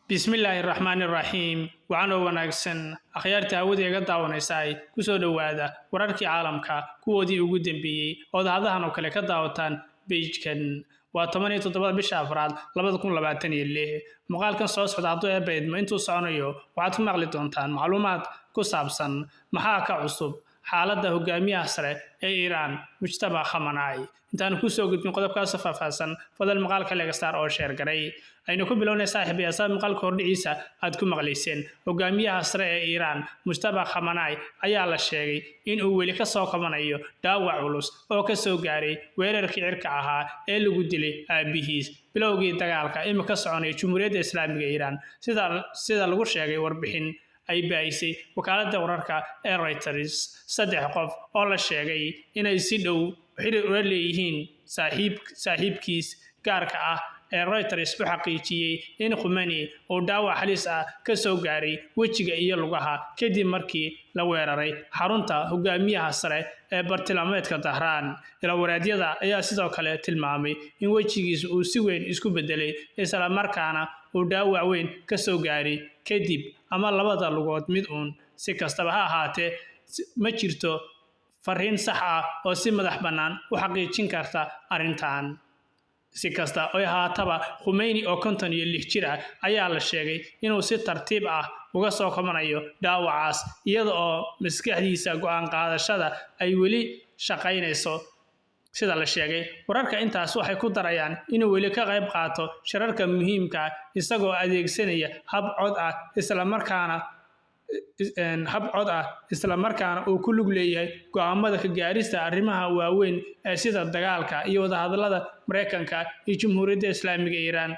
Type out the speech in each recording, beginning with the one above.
Bismillahirrahmanirrahiim. Waxaan wanaagsan akhyaarta hawada daawanaysa ku soo dhawaada wararkii caalamka kuwoodii ugu dambeeyay oo hadahan oo kale ka daawataan page-kan waa 17 bisha Afraad 2026 muuqaalkan soo socda hadduu eebaydmo intuu soconayo waxaad ku maqli doontaan macluumaad ku saabsan maxaa ka cusub xaaladda hogaamiyaha sare ee Iran Mujtaba Khamenei intaan ku soo gudbin qodobkaas faahfaahsan fadal maqaalka laga saar oo share garay aynu ku bilownay saaxiibayaasha maqaalka hordhiciisa aad ku maqlayseen hogaamiyaha sare ee Iran Mujtaba Khamenei ayaa la sheegay in uu weli ka soo qabanayo dhaawac culus oo ka soo gaaray weerarkii cirka ahaa ee lagu dilay aabihiis bilowgii dagaalka imika soconay Jamhuuriyadda Islaamiga Iran sida lagu sheegay warbixin ay baahisay wakaaladda wararka ee Reuters saddex qof oo la sheegay inay si dhow xiriir u leeyihiin saaxiibkiis gaarka ah ee Reuters u xaqiijiyay in Khamenei uu dhaawac halis ah ka soo gaaray wejiga iyo lugaha kadib markii la weeraray xarunta hogaamiyaha sare ee bartilmaameedka Tehran ilaa ayaa sidoo kale tilmaamay in wejigiisa uu si weyn isku bedelay isla markaana uu dhaawac weyn ka soo gaaray kadib ama labada lugood mid uun si kastaba ha ahaatee ma jirto fariin sax ah oo si madax bannaan u xaqiijin karta arrintan si kasta oo haataba Khamenei oo 56 jir ah ayaa la sheegay inuu si tartiib ah uga soo qabanayo dhaawacaas iyada oo maskaxdiisa go'aan qaadashada ay weli shaqaynayso sida la sheegay wararka intaas waxay ku darayaan inuu weli ka qayb qaato shirarka muhiimka ah isagoo adeegsanaya hab cod ah isla markaana uu ku lug leeyahay go'aamada ka gaarista arrimaha waaweyn ee sida dagaalka iyo wadahadallada Mareykanka iyo Jamhuuriyadda Islaamiga Iran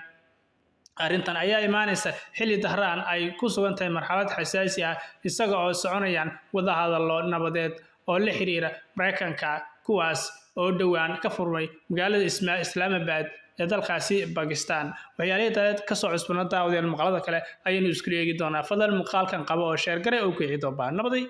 arrintan ayaa imaanaysa xilli Tehran ay ku sugan tahay marxalad xasaasi ah isaga oo soconayaan wadahadallo nabadeed oo la xiriira Mareykanka kuwaas oo dhawaan ka furmay magaalada Islamabad ee dalkaasi Pakistan waxyaalaha ka soo cusboonaa daawadayaal maqaalada kale ayaynu isku eegi doonaa fadlan muuqaalkan qabo oo share garay oo ku xidho baa nabaday